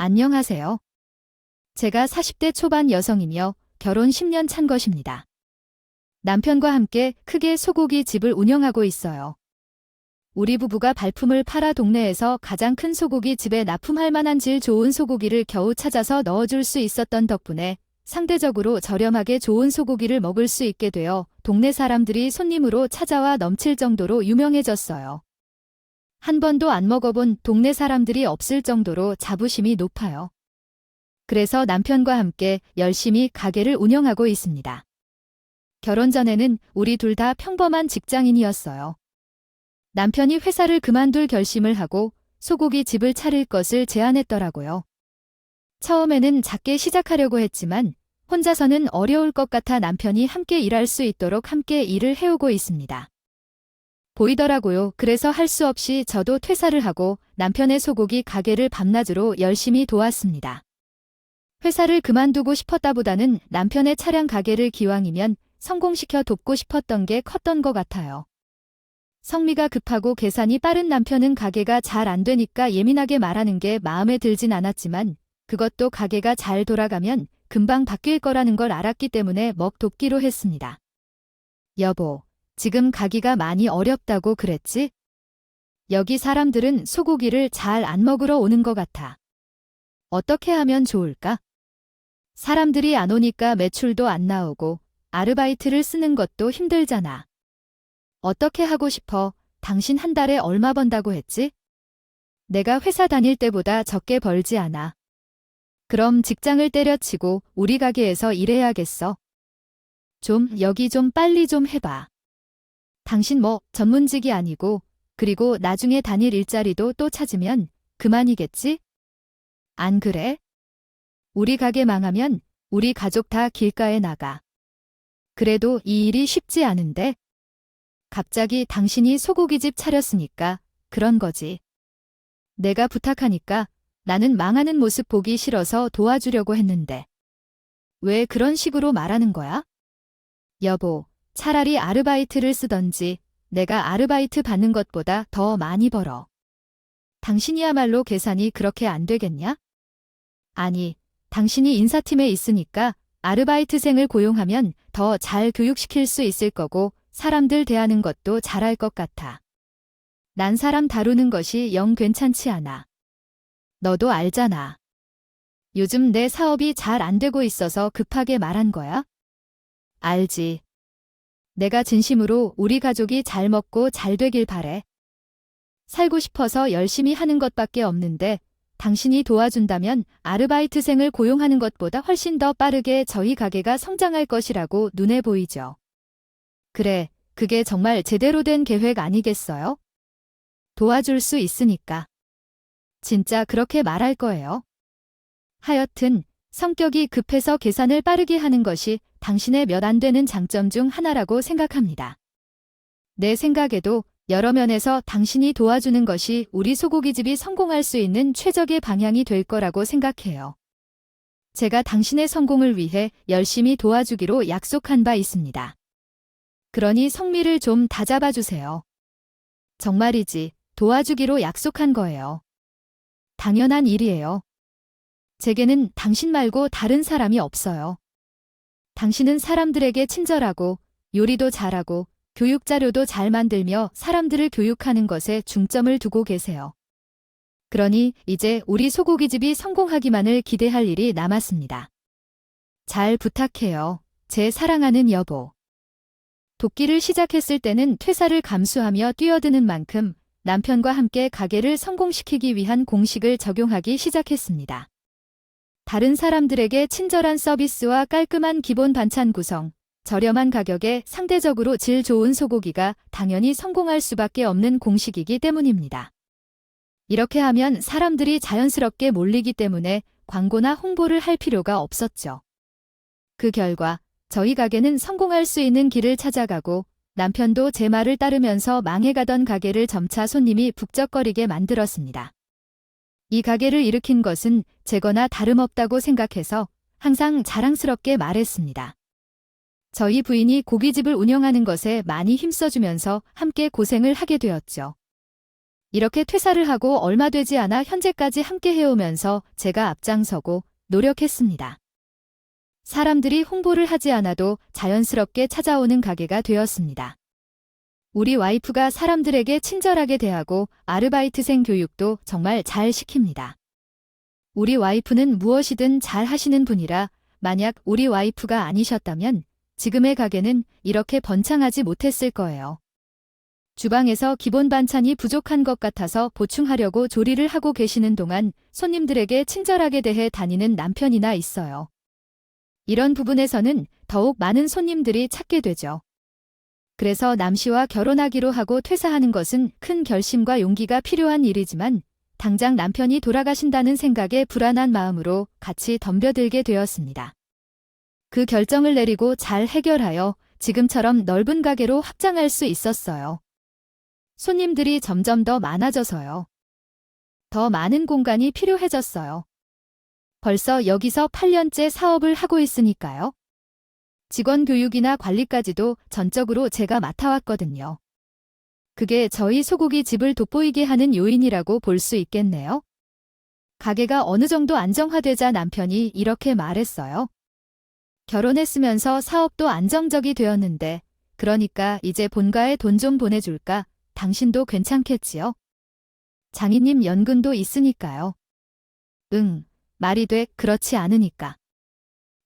안녕하세요. 제가 40대 초반 여성이며 결혼 10년 찬 것입니다. 남편과 함께 크게 소고기 집을 운영하고 있어요. 우리 부부가 발품을 팔아 동네에서 가장 큰 소고기 집에 납품할 만한 질 좋은 소고기를 겨우 찾아서 넣어줄 수 있었던 덕분에 상대적으로 저렴하게 좋은 소고기를 먹을 수 있게 되어 동네 사람들이 손님으로 찾아와 넘칠 정도로 유명해졌어요. 한 번도 안 먹어본 동네 사람들이 없을 정도로 자부심이 높아요. 그래서 남편과 함께 열심히 가게를 운영하고 있습니다. 결혼 전에는 우리 둘 다 평범한 직장인이었어요. 남편이 회사를 그만둘 결심을 하고 소고기 집을 차릴 것을 제안했더라고요. 처음에는 작게 시작하려고 했지만 혼자서는 어려울 것 같아 남편이 함께 일할 수 있도록 함께 일을 해오고 있습니다. 보이더라고요. 그래서 할 수 없이 저도 퇴사를 하고 남편의 소고기 가게를 밤낮으로 열심히 도왔습니다. 회사를 그만두고 싶었다보다는 남편의 차량 가게를 기왕이면 성공시켜 돕고 싶었던 게 컸던 것 같아요. 성미가 급하고 계산이 빠른 남편은 가게가 잘 안 되니까 예민하게 말하는 게 마음에 들진 않았지만 그것도 가게가 잘 돌아가면 금방 바뀔 거라는 걸 알았기 때문에 먹 돕기로 했습니다. 여보, 지금 가기가 많이 어렵다고 그랬지? 여기 사람들은 소고기를 잘 안 먹으러 오는 것 같아. 어떻게 하면 좋을까? 사람들이 안 오니까 매출도 안 나오고 아르바이트를 쓰는 것도 힘들잖아. 어떻게 하고 싶어? 당신 한 달에 얼마 번다고 했지? 내가 회사 다닐 때보다 적게 벌지 않아. 그럼 직장을 때려치고 우리 가게에서 일해야겠어. 여기 좀 빨리 좀 해봐. 당신 전문직이 아니고 그리고 나중에 다닐 일자리도 또 찾으면 그만이겠지? 안 그래? 우리 가게 망하면 우리 가족 다 길가에 나가. 그래도 이 일이 쉽지 않은데? 갑자기 당신이 소고기집 차렸으니까 그런 거지. 내가 부탁하니까 나는 망하는 모습 보기 싫어서 도와주려고 했는데. 왜 그런 식으로 말하는 거야? 여보, 차라리 아르바이트를 쓰던지 내가 아르바이트 받는 것보다 더 많이 벌어. 당신이야말로 계산이 그렇게 안 되겠냐? 아니, 당신이 인사팀에 있으니까 아르바이트생을 고용하면 더 잘 교육시킬 수 있을 거고 사람들 대하는 것도 잘할 것 같아. 난 사람 다루는 것이 영 괜찮지 않아. 너도 알잖아. 요즘 내 사업이 잘 안 되고 있어서 급하게 말한 거야? 알지. 내가 진심으로 우리 가족이 잘 먹고 잘 되길 바래. 살고 싶어서 열심히 하는 것밖에 없는데 당신이 도와준다면 아르바이트생을 고용하는 것보다 훨씬 더 빠르게 저희 가게가 성장할 것이라고 눈에 보이죠. 그래, 그게 정말 제대로 된 계획 아니겠어요? 도와줄 수 있으니까. 진짜 그렇게 말할 거예요. 하여튼 성격이 급해서 계산을 빠르게 하는 것이 당신의 몇 안 되는 장점 중 하나라고 생각합니다. 내 생각에도 여러 면에서 당신이 도와주는 것이 우리 소고기집이 성공할 수 있는 최적의 방향이 될 거라고 생각해요. 제가 당신의 성공을 위해 열심히 도와주기로 약속한 바 있습니다. 그러니 성미를 좀 다잡아 주세요. 정말이지, 도와주기로 약속한 거예요. 당연한 일이에요. 제게는 당신 말고 다른 사람이 없어요. 당신은 사람들에게 친절하고 요리도 잘하고 교육 자료도 잘 만들며 사람들을 교육하는 것에 중점을 두고 계세요. 그러니 이제 우리 소고기집이 성공하기만을 기대할 일이 남았습니다. 잘 부탁해요, 제 사랑하는 여보. 돕기를 시작했을 때는 퇴사를 감수하며 뛰어드는 만큼 남편과 함께 가게를 성공시키기 위한 공식을 적용하기 시작했습니다. 다른 사람들에게 친절한 서비스와 깔끔한 기본 반찬 구성, 저렴한 가격에 상대적으로 질 좋은 소고기가 당연히 성공할 수밖에 없는 공식이기 때문입니다. 이렇게 하면 사람들이 자연스럽게 몰리기 때문에 광고나 홍보를 할 필요가 없었죠. 그 결과 저희 가게는 성공할 수 있는 길을 찾아가고 남편도 제 말을 따르면서 망해가던 가게를 점차 손님이 북적거리게 만들었습니다. 이 가게를 일으킨 것은 제거나 다름없다고 생각해서 항상 자랑스럽게 말했습니다. 저희 부인이 고깃집을 운영하는 것에 많이 힘써주면서 함께 고생을 하게 되었죠. 이렇게 퇴사를 하고 얼마 되지 않아 현재까지 함께 해오면서 제가 앞장서고 노력했습니다. 사람들이 홍보를 하지 않아도 자연스럽게 찾아오는 가게가 되었습니다. 우리 와이프가 사람들에게 친절하게 대하고 아르바이트생 교육도 정말 잘 시킵니다. 우리 와이프는 무엇이든 잘 하시는 분이라 만약 우리 와이프가 아니셨다면 지금의 가게는 이렇게 번창하지 못했을 거예요. 주방에서 기본 반찬이 부족한 것 같아서 보충하려고 조리를 하고 계시는 동안 손님들에게 친절하게 대해 다니는 남편이나 있어요. 이런 부분에서는 더욱 많은 손님들이 찾게 되죠. 그래서 남씨와 결혼하기로 하고 퇴사하는 것은 큰 결심과 용기가 필요한 일이지만 당장 남편이 돌아가신다는 생각에 불안한 마음으로 같이 덤벼들게 되었습니다. 그 결정을 내리고 잘 해결하여 지금처럼 넓은 가게로 확장할 수 있었어요. 손님들이 점점 더 많아져서요. 더 많은 공간이 필요해졌어요. 벌써 여기서 8년째 사업을 하고 있으니까요. 직원 교육이나 관리까지도 전적으로 제가 맡아왔거든요. 그게 저희 소고기 집을 돋보이게 하는 요인이라고 볼 수 있겠네요. 가게가 어느 정도 안정화되자 남편이 이렇게 말했어요. 결혼했으면서 사업도 안정적이 되었는데 그러니까 이제 본가에 돈 좀 보내줄까? 당신도 괜찮겠지요? 장인님 연금도 있으니까요. 응, 말이 돼, 그렇지 않으니까.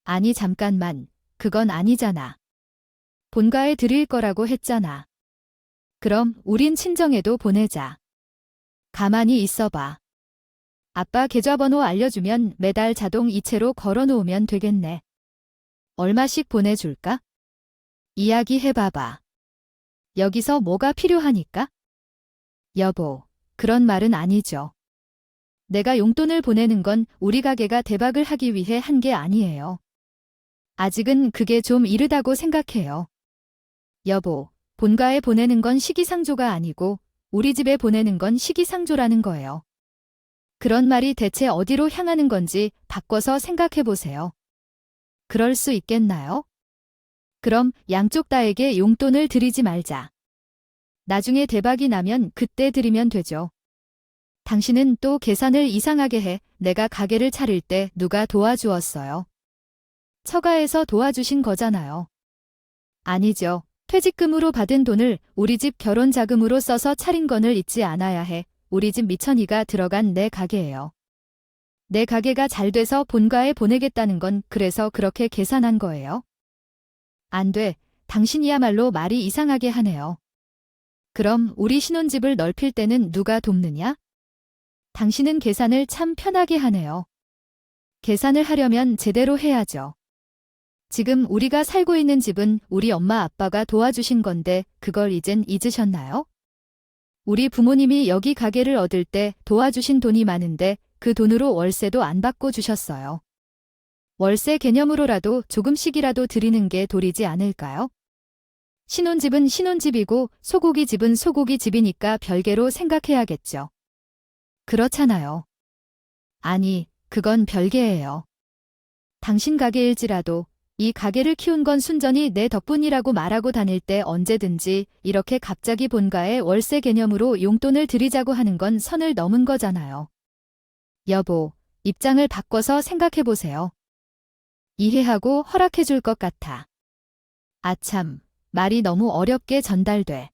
아니 잠깐만, 그건 아니잖아. 본가에 드릴 거라고 했잖아. 그럼 우린 친정에도 보내자. 가만히 있어봐. 아빠 계좌번호 알려주면 매달 자동 이체로 걸어놓으면 되겠네. 얼마씩 보내줄까? 이야기해봐봐. 여기서 뭐가 필요하니까? 여보, 그런 말은 아니죠. 내가 용돈을 보내는 건 우리 가게가 대박을 하기 위해 한 게 아니에요. 아직은 그게 좀 이르다고 생각해요. 여보, 본가에 보내는 건 시기상조가 아니고 우리 집에 보내는 건 시기상조라는 거예요. 그런 말이 대체 어디로 향하는 건지 바꿔서 생각해보세요. 그럴 수 있겠나요? 그럼 양쪽 다에게 용돈을 드리지 말자. 나중에 대박이 나면 그때 드리면 되죠. 당신은 또 계산을 이상하게 해. 내가 가게를 차릴 때 누가 도와주었어요? 처가에서 도와주신 거잖아요. 아니죠. 퇴직금으로 받은 돈을 우리 집 결혼 자금으로 써서 차린 건을 잊지 않아야 해. 우리 집 미천이가 들어간 내 가게예요. 내 가게가 잘 돼서 본가에 보내겠다는 건 그래서 그렇게 계산한 거예요. 안 돼. 당신이야말로 말이 이상하게 하네요. 그럼 우리 신혼집을 넓힐 때는 누가 돕느냐? 당신은 계산을 참 편하게 하네요. 계산을 하려면 제대로 해야죠. 지금 우리가 살고 있는 집은 우리 엄마 아빠가 도와주신 건데 그걸 이젠 잊으셨나요? 우리 부모님이 여기 가게를 얻을 때 도와주신 돈이 많은데 그 돈으로 월세도 안 받고 주셨어요. 월세 개념으로라도 조금씩이라도 드리는 게 도리지 않을까요? 신혼집은 신혼집이고 소고기 집은 소고기 집이니까 별개로 생각해야겠죠. 그렇잖아요. 아니, 그건 별개예요. 당신 가게일지라도 이 가게를 키운 건 순전히 내 덕분이라고 말하고 다닐 때 언제든지 이렇게 갑자기 본가에 월세 개념으로 용돈을 드리자고 하는 건 선을 넘은 거잖아요. 여보, 입장을 바꿔서 생각해보세요. 이해하고 허락해줄 것 같아. 아참, 말이 너무 어렵게 전달돼.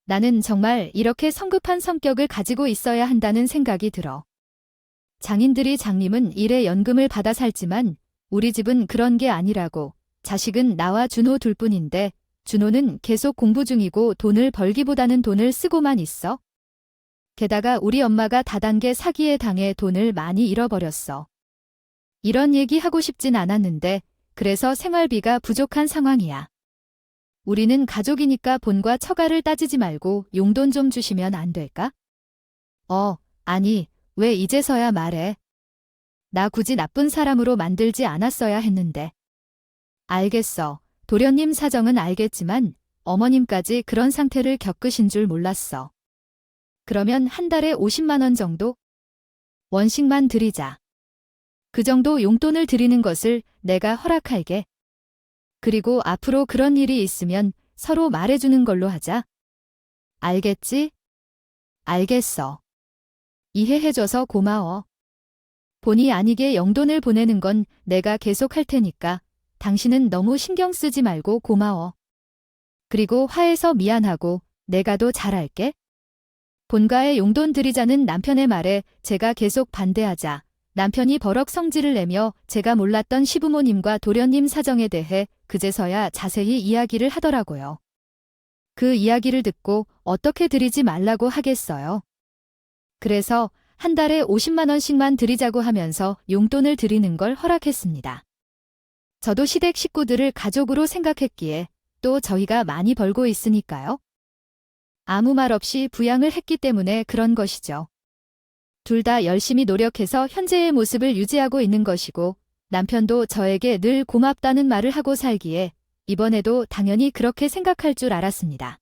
나는 정말 이렇게 성급한 성격을 가지고 있어야 한다는 생각이 들어. 장인들이 장님은 일에 연금을 받아 살지만 우리 집은 그런 게 아니라고. 자식은 나와 준호 둘뿐인데 준호는 계속 공부 중이고 돈을 벌기보다는 돈을 쓰고만 있어. 게다가 우리 엄마가 다단계 사기에 당해 돈을 많이 잃어버렸어. 이런 얘기 하고 싶진 않았는데 그래서 생활비가 부족한 상황이야. 우리는 가족이니까 본과 처가를 따지지 말고 용돈 좀 주시면 안 될까? 아니, 왜 이제서야 말해? 나 굳이 나쁜 사람으로 만들지 않았어야 했는데. 알겠어. 도련님 사정은 알겠지만 어머님까지 그런 상태를 겪으신 줄 몰랐어. 그러면 한 달에 50만 원 정도? 원씩만 드리자. 그 정도 용돈을 드리는 것을 내가 허락할게. 그리고 앞으로 그런 일이 있으면 서로 말해주는 걸로 하자. 알겠지? 알겠어. 이해해줘서 고마워. 본의 아니게 용돈을 보내는 건 내가 계속 할 테니까 당신은 너무 신경 쓰지 말고 고마워. 그리고 화해서 미안하고 내가 더 잘할게. 본가에 용돈 드리자는 남편의 말에 제가 계속 반대하자 남편이 버럭 성질을 내며 제가 몰랐던 시부모님과 도련님 사정에 대해 그제서야 자세히 이야기를 하더라고요. 그 이야기를 듣고 어떻게 드리지 말라고 하겠어요. 그래서 한 달에 50만 원씩만 드리자고 하면서 용돈을 드리는 걸 허락했습니다. 저도 시댁 식구들을 가족으로 생각했기에 또 저희가 많이 벌고 있으니까요. 아무 말 없이 부양을 했기 때문에 그런 것이죠. 둘 다 열심히 노력해서 현재의 모습을 유지하고 있는 것이고 남편도 저에게 늘 고맙다는 말을 하고 살기에 이번에도 당연히 그렇게 생각할 줄 알았습니다.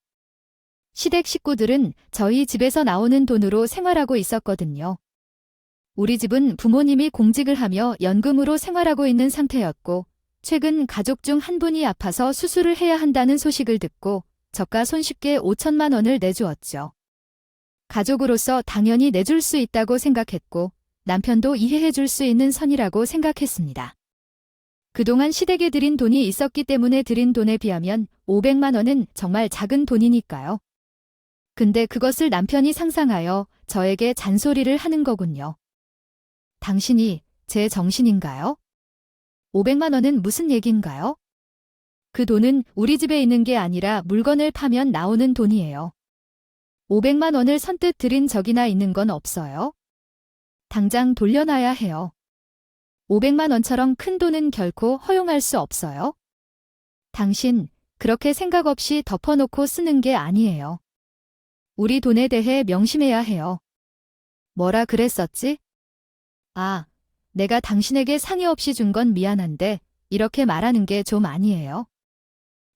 시댁 식구들은 저희 집에서 나오는 돈으로 생활하고 있었거든요. 우리 집은 부모님이 공직을 하며 연금으로 생활하고 있는 상태였고 최근 가족 중 한 분이 아파서 수술을 해야 한다는 소식을 듣고 저가 손쉽게 5천만 원을 내주었죠. 가족으로서 당연히 내줄 수 있다고 생각했고 남편도 이해해 줄 수 있는 선이라고 생각했습니다. 그동안 시댁에 드린 돈이 있었기 때문에 드린 돈에 비하면 500만 원은 정말 작은 돈이니까요. 근데 그것을 남편이 상상하여 저에게 잔소리를 하는 거군요. 당신이 제 정신인가요? 500만 원은 무슨 얘긴가요? 그 돈은 우리 집에 있는 게 아니라 물건을 파면 나오는 돈이에요. 500만 원을 선뜻 드린 적이나 있는 건 없어요. 당장 돌려놔야 해요. 500만 원처럼 큰 돈은 결코 허용할 수 없어요. 당신, 그렇게 생각 없이 덮어놓고 쓰는 게 아니에요. 우리 돈에 대해 명심해야 해요. 뭐라 그랬었지? 아, 내가 당신에게 상의 없이 준 건 미안한데 이렇게 말하는 게 좀 아니에요.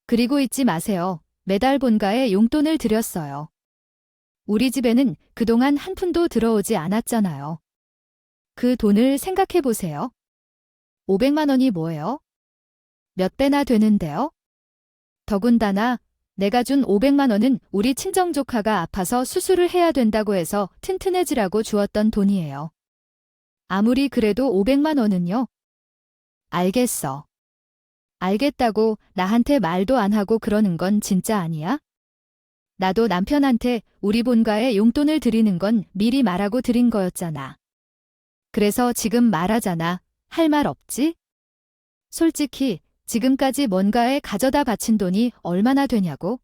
그리고 잊지 마세요. 매달 본가에 용돈을 드렸어요. 우리 집에는 그동안 한 푼도 들어오지 않았잖아요. 그 돈을 생각해 보세요. 500만 원이 뭐예요? 몇 배나 되는데요? 더군다나 내가 준 500만 원은 우리 친정 조카가 아파서 수술을 해야 된다고 해서 튼튼해지라고 주었던 돈이에요. 아무리 그래도 500만 원은요? 알겠어. 알겠다고 나한테 말도 안 하고 그러는 건 진짜 아니야? 나도 남편한테 우리 본가에 용돈을 드리는 건 미리 말하고 드린 거였잖아. 그래서 지금 말하잖아. 할 말 없지? 솔직히 지금까지 뭔가에 가져다 바친 돈이 얼마나 되냐고?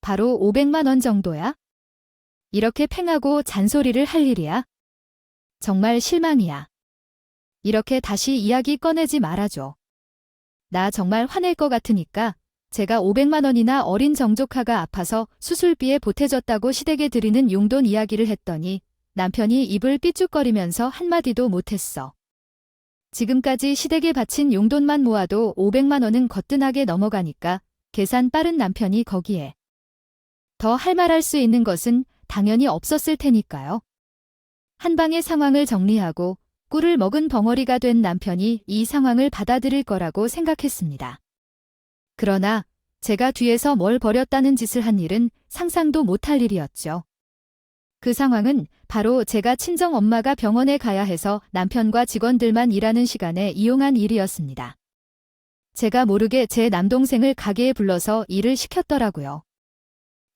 바로 500만 원 정도야? 이렇게 팽하고 잔소리를 할 일이야? 정말 실망이야. 이렇게 다시 이야기 꺼내지 말아줘. 나 정말 화낼 것 같으니까 제가 500만 원이나 어린 정조카가 아파서 수술비에 보태줬다고 시댁에 드리는 용돈 이야기를 했더니 남편이 입을 삐죽거리면서 한마디도 못했어. 지금까지 시댁에 바친 용돈만 모아도 500만 원은 거뜬하게 넘어가니까 계산 빠른 남편이 거기에 더 할 말할 수 있는 것은 당연히 없었을 테니까요. 한 방에 상황을 정리하고 꿀을 먹은 벙어리가 된 남편이 이 상황을 받아들일 거라고 생각했습니다. 그러나 제가 뒤에서 뭘 버렸다는 짓을 한 일은 상상도 못할 일이었죠. 그 상황은 바로 제가 친정 엄마가 병원에 가야 해서 남편과 직원들만 일하는 시간에 이용한 일이었습니다. 제가 모르게 제 남동생을 가게에 불러서 일을 시켰더라고요.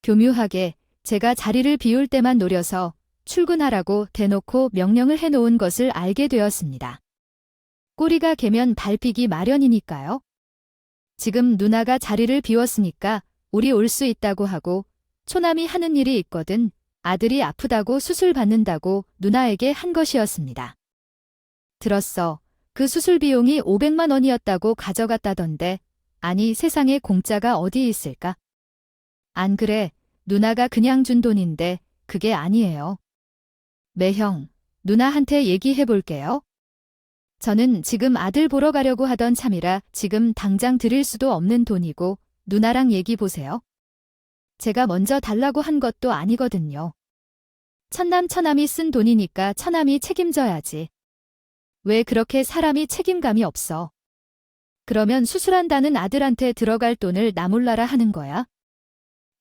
교묘하게 제가 자리를 비울 때만 노려서 출근하라고 대놓고 명령을 해놓은 것을 알게 되었습니다. 꼬리가 개면 밟히기 마련이니까요. 지금 누나가 자리를 비웠으니까 우리 올 수 있다고 하고 초남이 하는 일이 있거든. 아들이 아프다고 수술 받는다고 누나에게 한 것이었습니다. 들었어. 그 수술 비용이 500만 원이었다고 가져갔다던데. 아니 세상에 공짜가 어디 있을까? 안 그래. 누나가 그냥 준 돈인데 그게 아니에요. 매형, 누나한테 얘기해 볼게요. 저는 지금 아들 보러 가려고 하던 참이라 지금 당장 드릴 수도 없는 돈이고 누나랑 얘기 보세요. 제가 먼저 달라고 한 것도 아니거든요. 천남 처남이 쓴 돈이니까 처남이 책임져야지. 왜 그렇게 사람이 책임감이 없어? 그러면 수술한다는 아들한테 들어갈 돈을 나 몰라라 하는 거야?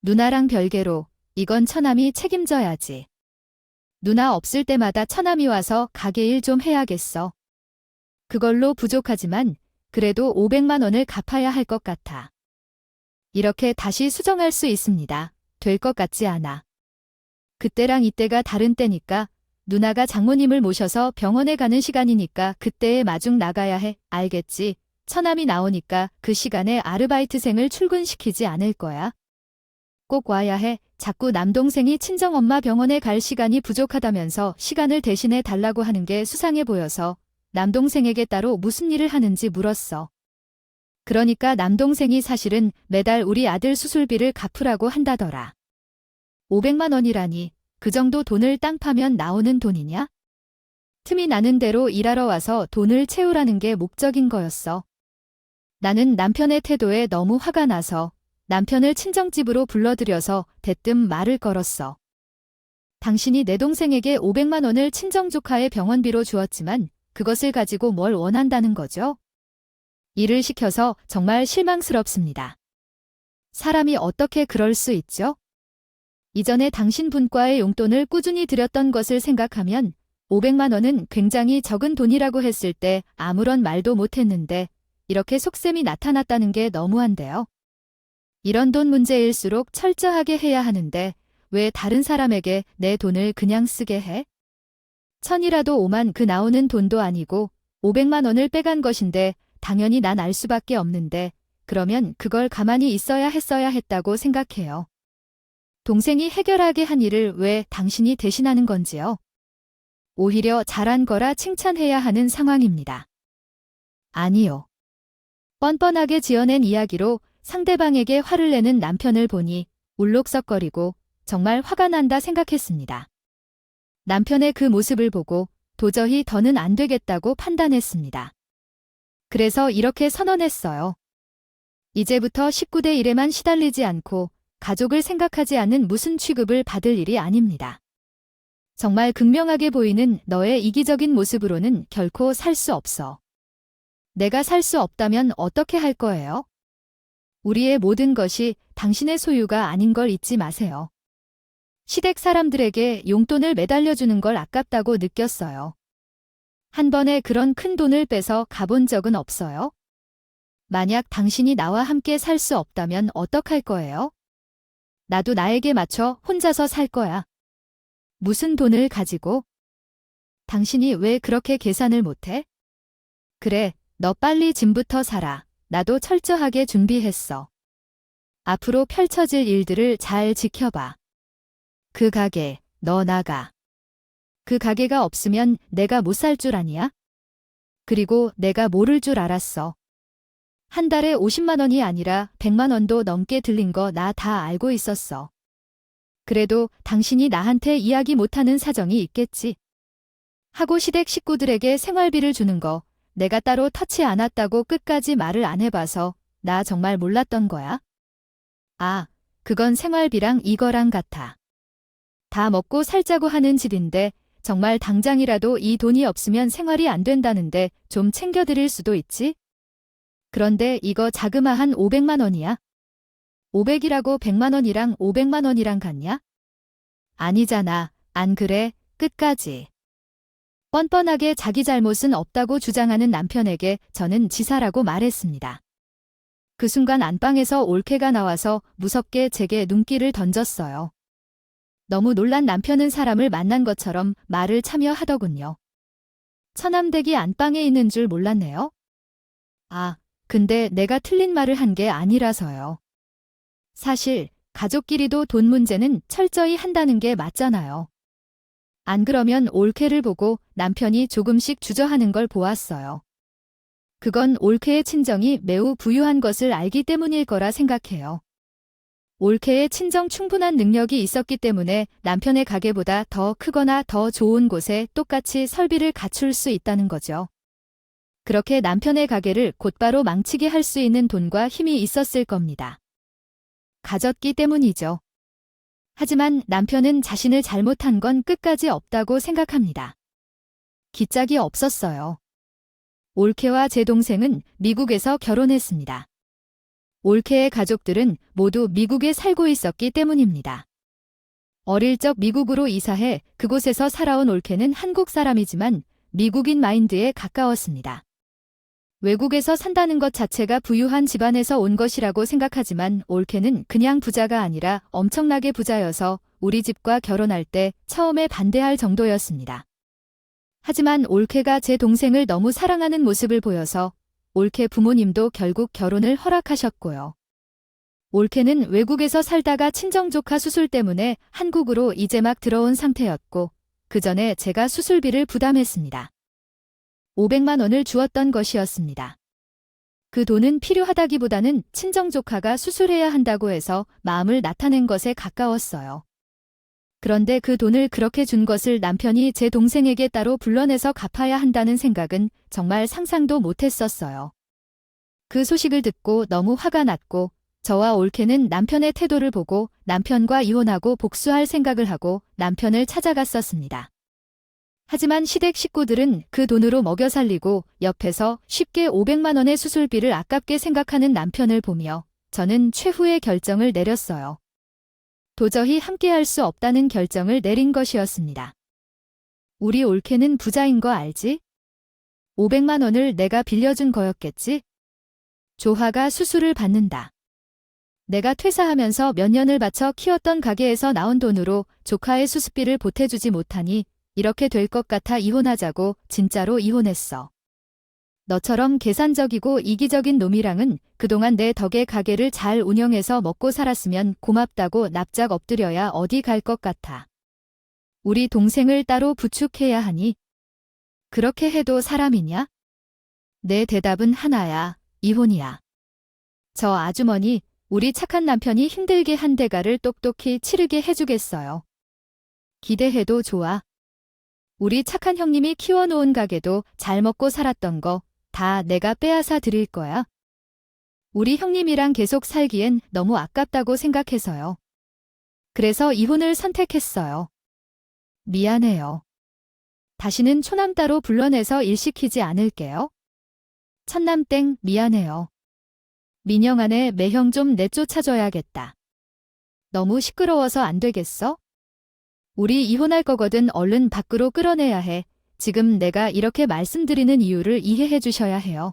누나랑 별개로 이건 처남이 책임져야지. 누나 없을 때마다 처남이 와서 가게 일 좀 해야겠어. 그걸로 부족하지만 그래도 500만 원을 갚아야 할 것 같아. 이렇게 다시 수정할 수 있습니다. 될 것 같지 않아. 그때랑 이때가 다른 때니까 누나가 장모님을 모셔서 병원에 가는 시간이니까 그때에 마중 나가야 해. 알겠지? 처남이 나오니까 그 시간에 아르바이트생을 출근시키지 않을 거야. 꼭 와야 해. 자꾸 남동생이 친정엄마 병원에 갈 시간이 부족하다면서 시간을 대신해 달라고 하는 게 수상해 보여서 남동생에게 따로 무슨 일을 하는지 물었어. 그러니까 남동생이 사실은 매달 우리 아들 수술비를 갚으라고 한다더라. 500만 원이라니 그 정도 돈을 땅 파면 나오는 돈이냐? 틈이 나는 대로 일하러 와서 돈을 채우라는 게 목적인 거였어. 나는 남편의 태도에 너무 화가 나서 남편을 친정집으로 불러들여서 대뜸 말을 걸었어. 당신이 내 동생에게 500만 원을 친정조카의 병원비로 주었지만 그것을 가지고 뭘 원한다는 거죠? 일을 시켜서 정말 실망스럽습니다. 사람이 어떻게 그럴 수 있죠? 이전에 당신 분과의 용돈을 꾸준히 드렸던 것을 생각하면 500만 원은 굉장히 적은 돈이라고 했을 때 아무런 말도 못했는데 이렇게 속셈이 나타났다는 게 너무한데요. 이런 돈 문제일수록 철저하게 해야 하는데 왜 다른 사람에게 내 돈을 그냥 쓰게 해? 천이라도 오만 그 나오는 돈도 아니고 500만 원을 빼간 것인데 당연히 난 알 수밖에 없는데 그러면 그걸 가만히 있어야 했어야 했다고 생각해요. 동생이 해결하게 한 일을 왜 당신이 대신하는 건지요? 오히려 잘한 거라 칭찬해야 하는 상황입니다. 아니요. 뻔뻔하게 지어낸 이야기로 상대방에게 화를 내는 남편을 보니 울룩썩거리고 정말 화가 난다 생각했습니다. 남편의 그 모습을 보고 도저히 더는 안 되겠다고 판단했습니다. 그래서 이렇게 선언했어요. 이제부터 19대 1에만 시달리지 않고 가족을 생각하지 않는 무슨 취급을 받을 일이 아닙니다. 정말 극명하게 보이는 너의 이기적인 모습으로는 결코 살 수 없어. 내가 살 수 없다면 어떻게 할 거예요? 우리의 모든 것이 당신의 소유가 아닌 걸 잊지 마세요. 시댁 사람들에게 용돈을 매달려주는 걸 아깝다고 느꼈어요. 한 번에 그런 큰 돈을 빼서 가본 적은 없어요. 만약 당신이 나와 함께 살 수 없다면 어떡할 거예요? 나도 나에게 맞춰 혼자서 살 거야. 무슨 돈을 가지고? 당신이 왜 그렇게 계산을 못해? 그래, 너 빨리 짐부터 사라. 나도 철저하게 준비했어. 앞으로 펼쳐질 일들을 잘 지켜봐. 그 가게, 너 나가. 그 가게가 없으면 내가 못 살 줄 아니야? 그리고 내가 모를 줄 알았어. 한 달에 50만 원이 아니라 100만 원도 넘게 들린 거 나 다 알고 있었어. 그래도 당신이 나한테 이야기 못하는 사정이 있겠지. 하고 시댁 식구들에게 생활비를 주는 거 내가 따로 터치 않았다고 끝까지 말을 안 해봐서 나 정말 몰랐던 거야. 아, 그건 생활비랑 이거랑 같아. 다 먹고 살자고 하는 집인데 정말 당장이라도 이 돈이 없으면 생활이 안 된다는데 좀 챙겨드릴 수도 있지? 그런데 이거 자그마한 500만 원이야. 500이라고 100만 원이랑 500만 원이랑 같냐? 아니잖아. 안 그래? 끝까지. 뻔뻔하게 자기 잘못은 없다고 주장하는 남편에게 저는 지사라고 말했습니다. 그 순간 안방에서 올케가 나와서 무섭게 제게 눈길을 던졌어요. 너무 놀란 남편은 사람을 만난 것처럼 말을 참여하더군요. 처남댁이 안방에 있는 줄 몰랐네요. 아, 근데 내가 틀린 말을 한 게 아니라서요. 사실 가족끼리도 돈 문제는 철저히 한다는 게 맞잖아요. 안 그러면 올케를 보고 남편이 조금씩 주저하는 걸 보았어요. 그건 올케의 친정이 매우 부유한 것을 알기 때문일 거라 생각해요. 올케의 친정 충분한 능력이 있었기 때문에 남편의 가게보다 더 크거나 더 좋은 곳에 똑같이 설비를 갖출 수 있다는 거죠. 그렇게 남편의 가게를 곧바로 망치게 할 수 있는 돈과 힘이 있었을 겁니다. 가졌기 때문이죠. 하지만 남편은 자신을 잘못한 건 끝까지 없다고 생각합니다. 기짝이 없었어요. 올케와 제 동생은 미국에서 결혼했습니다. 올케의 가족들은 모두 미국에 살고 있었기 때문입니다. 어릴 적 미국으로 이사해 그곳에서 살아온 올케는 한국 사람이지만 미국인 마인드에 가까웠습니다. 외국에서 산다는 것 자체가 부유한 집안에서 온 것이라고 생각하지만 올케는 그냥 부자가 아니라 엄청나게 부자여서 우리 집과 결혼할 때 처음에 반대할 정도였습니다. 하지만 올케가 제 동생을 너무 사랑하는 모습을 보여서 올케 부모님도 결국 결혼을 허락하셨고요. 올케는 외국에서 살다가 친정조카 수술 때문에 한국으로 이제 막 들어온 상태였고 그 전에 제가 수술비를 부담했습니다. 500만 원을 주었던 것이었습니다. 그 돈은 필요하다기보다는 친정조카가 수술해야 한다고 해서 마음을 나타낸 것에 가까웠어요. 그런데 그 돈을 그렇게 준 것을 남편이 제 동생에게 따로 불러내서 갚아야 한다는 생각은 정말 상상도 못했었어요. 그 소식을 듣고 너무 화가 났고 저와 올케는 남편의 태도를 보고 남편과 이혼하고 복수할 생각을 하고 남편을 찾아갔었습니다. 하지만 시댁 식구들은 그 돈으로 먹여 살리고 옆에서 쉽게 500만 원의 수술비를 아깝게 생각하는 남편을 보며 저는 최후의 결정을 내렸어요. 도저히 함께할 수 없다는 결정을 내린 것이었습니다. 우리 올케는 부자인 거 알지? 500만 원을 내가 빌려준 거였겠지? 조화가 수술을 받는다. 내가 퇴사하면서 몇 년을 바쳐 키웠던 가게에서 나온 돈으로 조카의 수술비를 보태주지 못하니 이렇게 될 것 같아 이혼하자고 진짜로 이혼했어. 너처럼 계산적이고 이기적인 놈이랑은 그동안 내 덕에 가게를 잘 운영해서 먹고 살았으면 고맙다고 납작 엎드려야 어디 갈 것 같아. 우리 동생을 따로 부축해야 하니? 그렇게 해도 사람이냐? 내 대답은 하나야, 이혼이야. 저 아주머니, 우리 착한 남편이 힘들게 한 대가를 똑똑히 치르게 해주겠어요. 기대해도 좋아. 우리 착한 형님이 키워놓은 가게도 잘 먹고 살았던 거 다 내가 빼앗아 드릴 거야. 우리 형님이랑 계속 살기엔 너무 아깝다고 생각해서요. 그래서 이혼을 선택했어요. 미안해요. 다시는 초남 따로 불러내서 일 시키지 않을게요. 첫남 땡 미안해요. 민영아네 매형 좀 내쫓아줘야겠다. 너무 시끄러워서 안 되겠어? 우리 이혼할 거거든 얼른 밖으로 끌어내야 해. 지금 내가 이렇게 말씀드리는 이유를 이해해 주셔야 해요.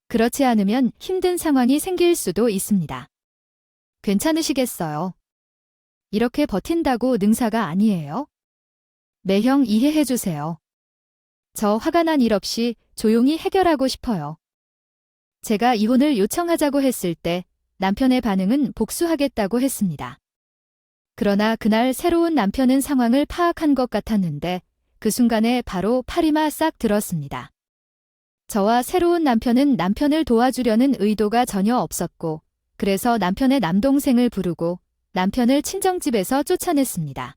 그렇지 않으면 힘든 상황이 생길 수도 있습니다. 괜찮으시겠어요? 이렇게 버틴다고 능사가 아니에요? 매형 이해해 주세요. 저 화가 난 일 없이 조용히 해결하고 싶어요. 제가 이혼을 요청하자고 했을 때 남편의 반응은 복수하겠다고 했습니다. 그러나 그날 새로운 남편은 상황을 파악한 것 같았는데 그 순간에 바로 파리마 싹 들었습니다. 저와 새로운 남편은 남편을 도와주려는 의도가 전혀 없었고 그래서 남편의 남동생을 부르고 남편을 친정집에서 쫓아냈습니다.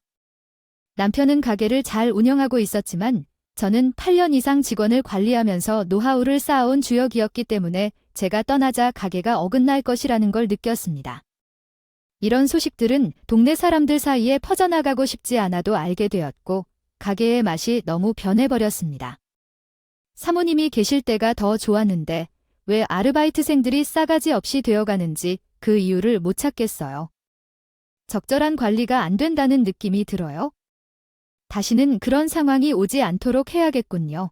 남편은 가게를 잘 운영하고 있었지만 저는 8년 이상 직원을 관리하면서 노하우를 쌓아온 주역이었기 때문에 제가 떠나자 가게가 어긋날 것이라는 걸 느꼈습니다. 이런 소식들은 동네 사람들 사이에 퍼져나가고 싶지 않아도 알게 되었고 가게의 맛이 너무 변해버렸습니다. 사모님이 계실 때가 더 좋았는데 왜 아르바이트생들이 싸가지 없이 되어가는지 그 이유를 못 찾겠어요. 적절한 관리가 안 된다는 느낌이 들어요. 다시는 그런 상황이 오지 않도록 해야겠군요.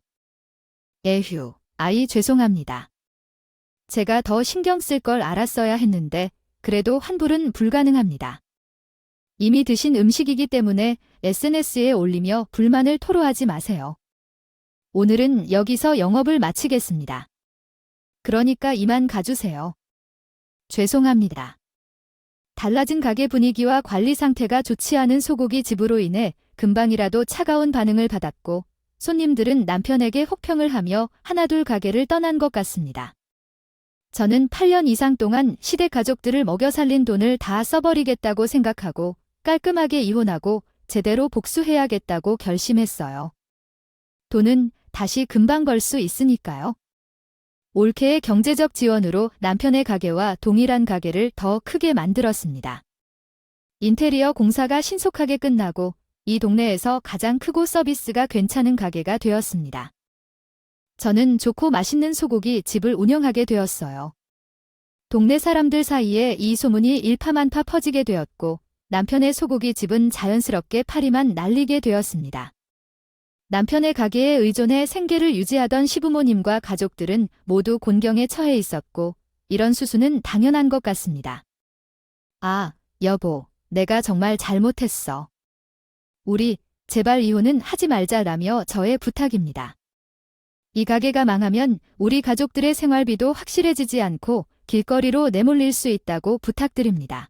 에휴, 아이 죄송합니다. 제가 더 신경 쓸 걸 알았어야 했는데 그래도 환불은 불가능합니다. 이미 드신 음식이기 때문에 SNS에 올리며 불만을 토로하지 마세요. 오늘은 여기서 영업을 마치겠습니다. 그러니까 이만 가주세요. 죄송합니다. 달라진 가게 분위기와 관리 상태가 좋지 않은 소고기 집으로 인해 금방이라도 차가운 반응을 받았고 손님들은 남편에게 혹평을 하며 하나둘 가게를 떠난 것 같습니다. 저는 8년 이상 동안 시댁 가족들을 먹여 살린 돈을 다 써버리겠다고 생각하고 깔끔하게 이혼하고 제대로 복수해야겠다고 결심했어요. 돈은 다시 금방 벌 수 있으니까요. 올케의 경제적 지원으로 남편의 가게와 동일한 가게를 더 크게 만들었습니다. 인테리어 공사가 신속하게 끝나고 이 동네에서 가장 크고 서비스가 괜찮은 가게가 되었습니다. 저는 좋고 맛있는 소고기 집을 운영하게 되었어요. 동네 사람들 사이에 이 소문이 일파만파 퍼지게 되었고 남편의 소고기 집은 자연스럽게 파리만 날리게 되었습니다. 남편의 가게에 의존해 생계를 유지하던 시부모님과 가족들은 모두 곤경에 처해 있었고 이런 수순은 당연한 것 같습니다. 아, 여보, 내가 정말 잘못했어. 우리 제발 이혼은 하지 말자라며 저의 부탁입니다. 이 가게가 망하면 우리 가족들의 생활비도 확실해지지 않고 길거리로 내몰릴 수 있다고 부탁드립니다.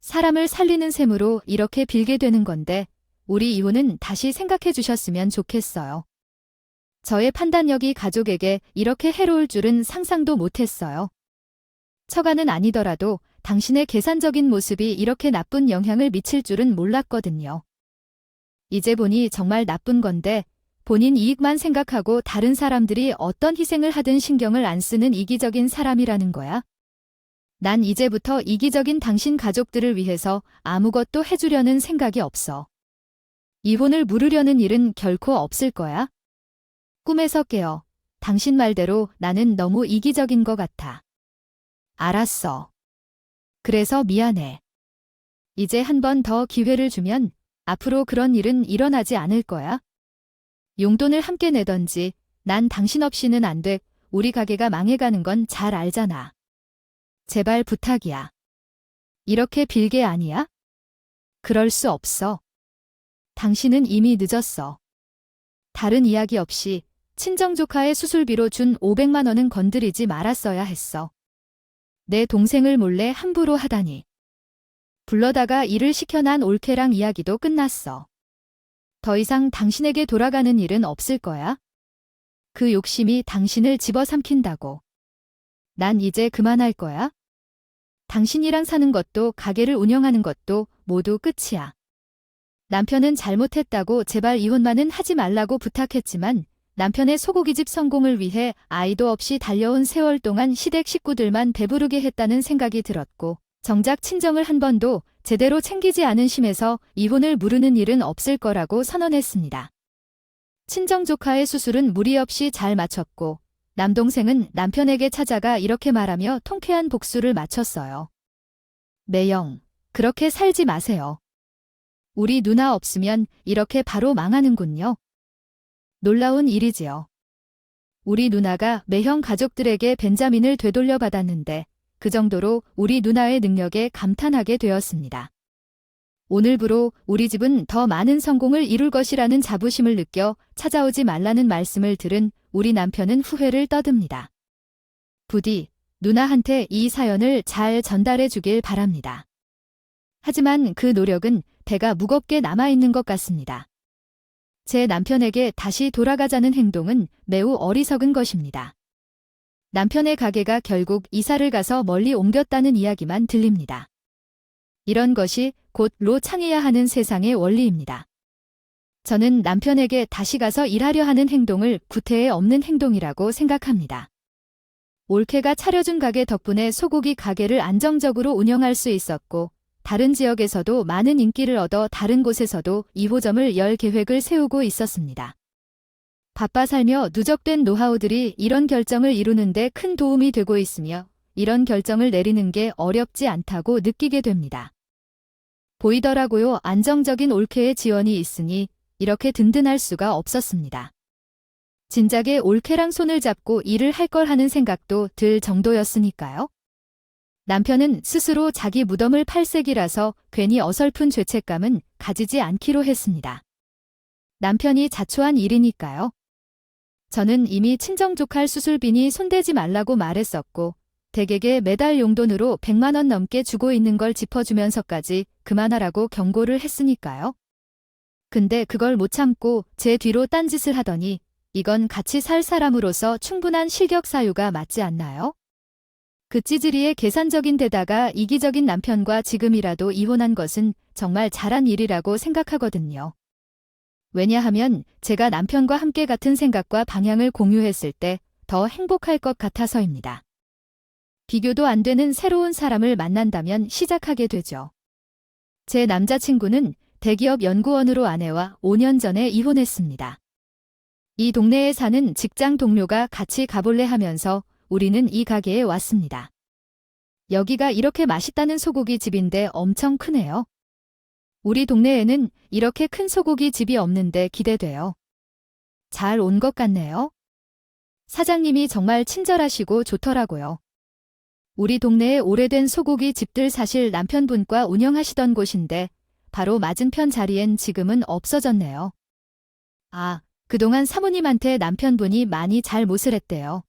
사람을 살리는 셈으로 이렇게 빌게 되는 건데 우리 이혼은 다시 생각해 주셨으면 좋겠어요. 저의 판단력이 가족에게 이렇게 해로울 줄은 상상도 못했어요. 처가는 아니더라도 당신의 계산적인 모습이 이렇게 나쁜 영향을 미칠 줄은 몰랐거든요. 이제 보니 정말 나쁜 건데 본인 이익만 생각하고 다른 사람들이 어떤 희생을 하든 신경을 안 쓰는 이기적인 사람이라는 거야. 난 이제부터 이기적인 당신 가족들을 위해서 아무것도 해주려는 생각이 없어. 이혼을 물으려는 일은 결코 없을 거야. 꿈에서 깨어. 당신 말대로 나는 너무 이기적인 것 같아. 알았어. 그래서 미안해. 이제 한 번 더 기회를 주면 앞으로 그런 일은 일어나지 않을 거야. 용돈을 함께 내던지 난 당신 없이는 안 돼. 우리 가게가 망해가는 건 잘 알잖아. 제발 부탁이야. 이렇게 빌게 아니야? 그럴 수 없어. 당신은 이미 늦었어. 다른 이야기 없이 친정조카의 수술비로 준 500만 원은 건드리지 말았어야 했어. 내 동생을 몰래 함부로 하다니. 불러다가 일을 시켜난 올케랑 이야기도 끝났어. 더 이상 당신에게 돌아가는 일은 없을 거야. 그 욕심이 당신을 집어삼킨다고. 난 이제 그만할 거야. 당신이랑 사는 것도 가게를 운영하는 것도 모두 끝이야. 남편은 잘못했다고 제발 이혼만은 하지 말라고 부탁했지만 남편의 소고기집 성공을 위해 아이도 없이 달려온 세월 동안 시댁 식구들만 배부르게 했다는 생각이 들었고 정작 친정을 한 번도 제대로 챙기지 않은 심에서 이혼을 물으는 일은 없을 거라고 선언했습니다. 친정 조카의 수술은 무리 없이 잘 마쳤고 남동생은 남편에게 찾아가 이렇게 말하며 통쾌한 복수를 마쳤어요. 매영, 그렇게 살지 마세요. 우리 누나 없으면 이렇게 바로 망하는군요. 놀라운 일이지요. 우리 누나가 매형 가족들에게 벤자민을 되돌려 받았는데 그 정도로 우리 누나의 능력에 감탄하게 되었습니다. 오늘부로 우리 집은 더 많은 성공을 이룰 것이라는 자부심을 느껴 찾아오지 말라는 말씀을 들은 우리 남편은 후회를 떠듭니다. 부디 누나한테 이 사연을 잘 전달해 주길 바랍니다. 하지만 그 노력은 배가 무겁게 남아있는 것 같습니다. 제 남편에게 다시 돌아가자는 행동은 매우 어리석은 것입니다. 남편의 가게가 결국 이사를 가서 멀리 옮겼다는 이야기만 들립니다. 이런 것이 곧 로창해야 하는 세상의 원리입니다. 저는 남편에게 다시 가서 일하려 하는 행동을 구태에 없는 행동이라고 생각합니다. 올케가 차려준 가게 덕분에 소고기 가게를 안정적으로 운영할 수 있었고 다른 지역에서도 많은 인기를 얻어 다른 곳에서도 2호점을 열 계획을 세우고 있었습니다. 바빠 살며 누적된 노하우들이 이런 결정을 이루는데 큰 도움이 되고 있으며 이런 결정을 내리는 게 어렵지 않다고 느끼게 됩니다. 보이더라고요. 안정적인 올케의 지원이 있으니 이렇게 든든할 수가 없었습니다. 진작에 올케랑 손을 잡고 일을 할 걸 하는 생각도 들 정도였으니까요. 남편은 스스로 자기 무덤을 팔색이라서 괜히 어설픈 죄책감은 가지지 않기로 했습니다. 남편이 자초한 일이니까요. 저는 이미 친정조칼 수술비니 손대지 말라고 말했었고 댁에게 매달 용돈으로 100만 원 넘게 주고 있는 걸 짚어주면서까지 그만하라고 경고를 했으니까요. 근데 그걸 못 참고 제 뒤로 딴짓을 하더니 이건 같이 살 사람으로서 충분한 실격 사유가 맞지 않나요? 그 찌질이의 계산적인 데다가 이기적인 남편과 지금이라도 이혼한 것은 정말 잘한 일이라고 생각하거든요. 왜냐하면 제가 남편과 함께 같은 생각과 방향을 공유했을 때 더 행복할 것 같아서입니다. 비교도 안 되는 새로운 사람을 만난다면 시작하게 되죠. 제 남자친구는 대기업 연구원으로 아내와 5년 전에 이혼했습니다. 이 동네에 사는 직장 동료가 같이 가볼래 하면서 우리는 이 가게에 왔습니다. 여기가 이렇게 맛있다는 소고기 집인데 엄청 크네요. 우리 동네에는 이렇게 큰 소고기 집이 없는데 기대돼요. 잘 온 것 같네요. 사장님이 정말 친절하시고 좋더라고요. 우리 동네에 오래된 소고기 집들 사실 남편분과 운영하시던 곳인데 바로 맞은편 자리엔 지금은 없어졌네요. 아, 그동안 사모님한테 남편분이 많이 잘 못을 했대요.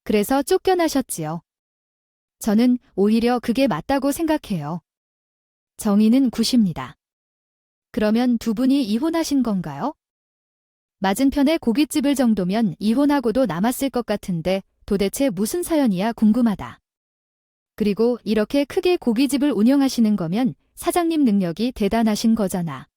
그래서 쫓겨나셨지요. 저는 오히려 그게 맞다고 생각해요. 정의는 굿입니다. 그러면 두 분이 이혼하신 건가요? 맞은편에 고깃집을 정도면 이혼하고도 남았을 것 같은데 도대체 무슨 사연이야 궁금하다. 그리고 이렇게 크게 고깃집을 운영하시는 거면 사장님 능력이 대단하신 거잖아.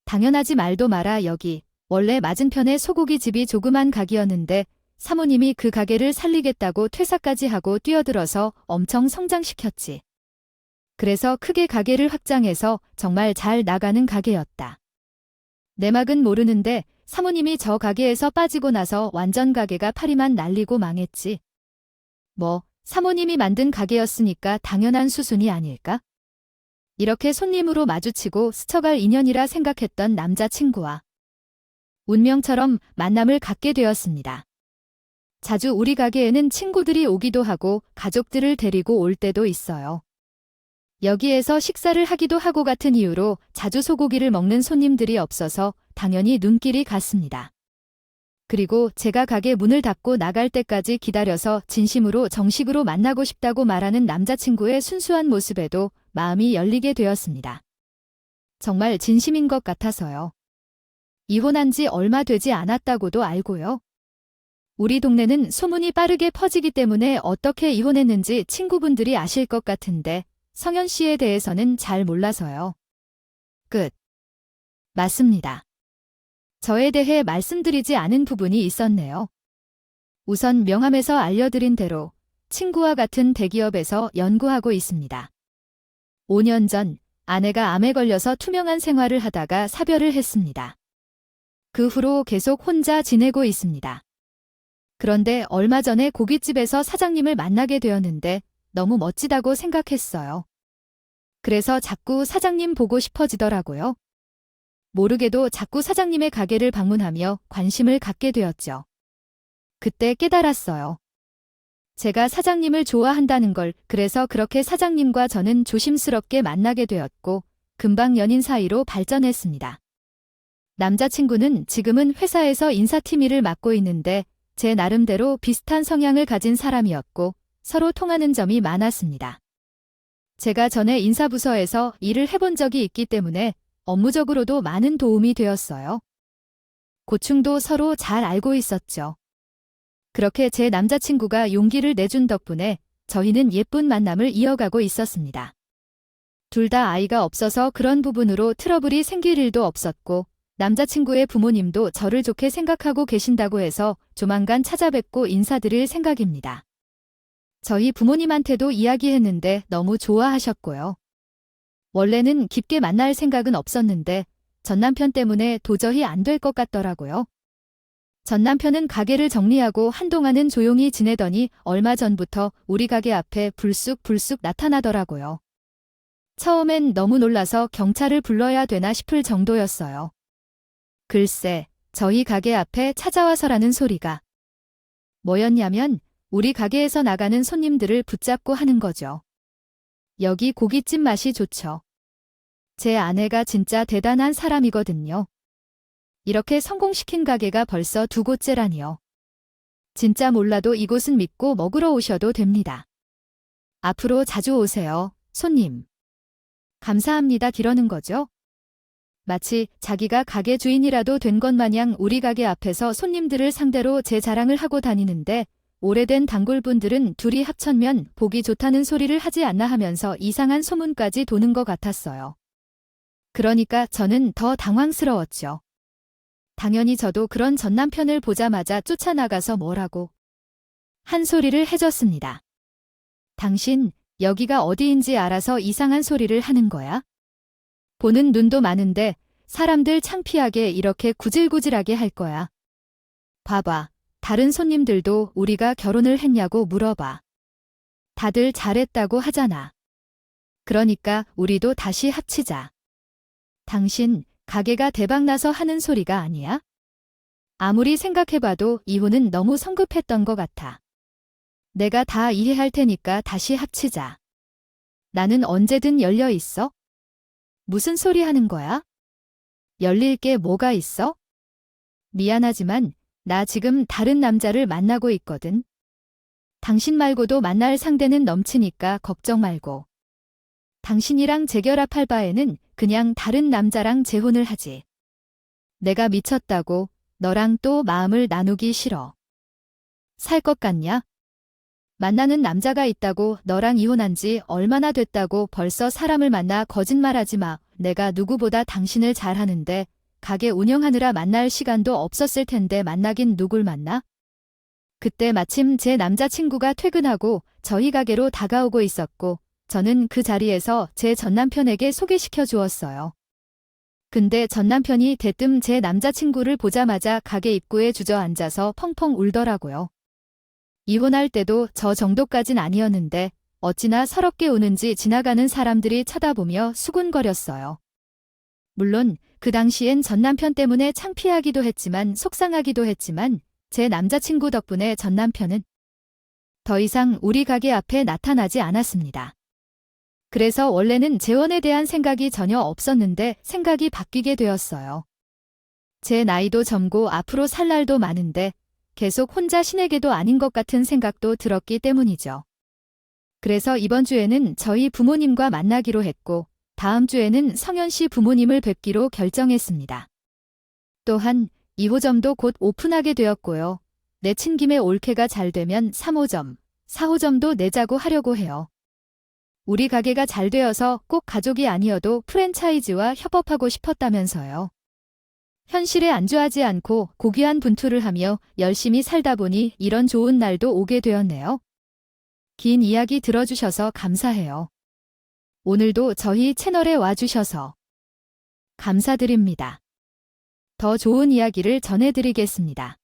당연하지 말도 마라. 여기 원래 맞은편에 소고기집이 조그만 가게였는데 사모님이 그 가게를 살리겠다고 퇴사까지 하고 뛰어들어서 엄청 성장시켰지. 그래서 크게 가게를 확장해서 정말 잘 나가는 가게였다. 내막은 모르는데 사모님이 저 가게에서 빠지고 나서 완전 가게가 파리만 날리고 망했지. 뭐 사모님이 만든 가게였으니까 당연한 수순이 아닐까? 이렇게 손님으로 마주치고 스쳐갈 인연이라 생각했던 남자친구와 운명처럼 만남을 갖게 되었습니다. 자주 우리 가게에는 친구들이 오기도 하고 가족들을 데리고 올 때도 있어요. 여기에서 식사를 하기도 하고 같은 이유로 자주 소고기를 먹는 손님들이 없어서 당연히 눈길이 갔습니다. 그리고 제가 가게 문을 닫고 나갈 때까지 기다려서 진심으로 정식으로 만나고 싶다고 말하는 남자친구의 순수한 모습에도 마음이 열리게 되었습니다. 정말 진심인 것 같아서요. 이혼한 지 얼마 되지 않았다고도 알고요. 우리 동네는 소문이 빠르게 퍼지기 때문에 어떻게 이혼했는지 친구분들이 아실 것 같은데 성현 씨에 대해서는 잘 몰라서요. 끝. 맞습니다. 저에 대해 말씀드리지 않은 부분이 있었네요. 우선 명함에서 알려드린 대로 친구와 같은 대기업에서 연구하고 있습니다. 5년 전 아내가 암에 걸려서 투명한 생활을 하다가 사별을 했습니다. 그 후로 계속 혼자 지내고 있습니다. 그런데 얼마 전에 고깃집에서 사장님을 만나게 되었는데 너무 멋지다고 생각했어요. 그래서 자꾸 사장님 보고 싶어지더라고요. 모르게도 자꾸 사장님의 가게를 방문하며 관심을 갖게 되었죠. 그때 깨달았어요. 제가 사장님을 좋아한다는 걸. 그래서 그렇게 사장님과 저는 조심스럽게 만나게 되었고 금방 연인 사이로 발전했습니다. 남자친구는 지금은 회사에서 인사팀 일을 맡고 있는데 제 나름대로 비슷한 성향을 가진 사람이었고 서로 통하는 점이 많았습니다. 제가 전에 인사부서에서 일을 해본 적이 있기 때문에 업무적으로도 많은 도움이 되었어요. 고충도 서로 잘 알고 있었죠. 그렇게 제 남자친구가 용기를 내준 덕분에 저희는 예쁜 만남을 이어가고 있었습니다. 둘 다 아이가 없어서 그런 부분으로 트러블이 생길 일도 없었고 남자친구의 부모님도 저를 좋게 생각하고 계신다고 해서 조만간 찾아뵙고 인사드릴 생각입니다. 저희 부모님한테도 이야기했는데 너무 좋아하셨고요. 원래는 깊게 만날 생각은 없었는데 전남편 때문에 도저히 안 될 것 같더라고요. 전남편은 가게를 정리하고 한동안은 조용히 지내더니 얼마 전부터 우리 가게 앞에 불쑥 나타나더라고요. 처음엔 너무 놀라서 경찰을 불러야 되나 싶을 정도였어요. 글쎄, 저희 가게 앞에 찾아와서라는 소리가 뭐였냐면 우리 가게에서 나가는 손님들을 붙잡고 하는 거죠. 여기 고깃집 맛이 좋죠. 제 아내가 진짜 대단한 사람이거든요. 이렇게 성공시킨 가게가 벌써 2곳째라니요. 진짜 몰라도 이곳은 믿고 먹으러 오셔도 됩니다. 앞으로 자주 오세요, 손님. 감사합니다. 이러는 거죠. 마치 자기가 가게 주인이라도 된 것 마냥 우리 가게 앞에서 손님들을 상대로 제 자랑을 하고 다니는데 오래된 단골분들은 둘이 합천면 보기 좋다는 소리를 하지 않나 하면서 이상한 소문까지 도는 것 같았어요. 그러니까 저는 더 당황스러웠죠. 당연히 저도 그런 전 남편을 보자마자 쫓아나가서 뭐라고 한 소리를 해줬습니다. 당신 여기가 어디인지 알아서 이상한 소리를 하는 거야? 보는 눈도 많은데 사람들 창피하게 이렇게 구질구질하게 할 거야. 봐봐. 다른 손님들도 우리가 결혼을 했냐고 물어봐. 다들 잘했다고 하잖아. 그러니까 우리도 다시 합치자. 당신, 가게가 대박나서 하는 소리가 아니야? 아무리 생각해봐도 이혼은 너무 성급했던 것 같아. 내가 다 이해할 테니까 다시 합치자. 나는 언제든 열려 있어? 무슨 소리 하는 거야? 열릴 게 뭐가 있어? 미안하지만 나 지금 다른 남자를 만나고 있거든. 당신 말고도 만날 상대는 넘치니까 걱정 말고. 당신이랑 재결합할 바에는 그냥 다른 남자랑 재혼을 하지. 내가 미쳤다고 너랑 또 마음을 나누기 싫어. 살 것 같냐? 만나는 남자가 있다고 너랑 이혼한 지 얼마나 됐다고 벌써 사람을 만나 거짓말하지 마. 내가 누구보다 당신을 잘하는데 가게 운영하느라 만날 시간도 없었을 텐데 만나긴 누굴 만나? 그때 마침 제 남자친구가 퇴근하고 저희 가게로 다가오고 있었고 저는 그 자리에서 제 전남편에게 소개시켜 주었어요. 근데 전남편이 대뜸 제 남자친구를 보자마자 가게 입구에 주저앉아서 펑펑 울더라고요. 이혼할 때도 저 정도까진 아니었는데 어찌나 서럽게 우는지 지나가는 사람들이 쳐다보며 수군거렸어요. 물론 그 당시엔 전남편 때문에 창피하기도 했지만 속상하기도 했지만 제 남자친구 덕분에 전남편은 더 이상 우리 가게 앞에 나타나지 않았습니다. 그래서 원래는 재혼에 대한 생각이 전혀 없었는데 생각이 바뀌게 되었어요. 제 나이도 젊고 앞으로 살 날도 많은데 계속 혼자 신에게도 아닌 것 같은 생각도 들었기 때문이죠. 그래서 이번 주에는 저희 부모님과 만나기로 했고 다음 주에는 성현 씨 부모님을 뵙기로 결정했습니다. 또한 2호점도 곧 오픈하게 되었고요. 내친 김에 올케가 잘 되면 3호점, 4호점도 내자고 하려고 해요. 우리 가게가 잘 되어서 꼭 가족이 아니어도 프랜차이즈와 협업하고 싶었다면서요. 현실에 안주하지 않고 고귀한 분투를 하며 열심히 살다 보니 이런 좋은 날도 오게 되었네요. 긴 이야기 들어주셔서 감사해요. 오늘도 저희 채널에 와주셔서 감사드립니다. 더 좋은 이야기를 전해드리겠습니다.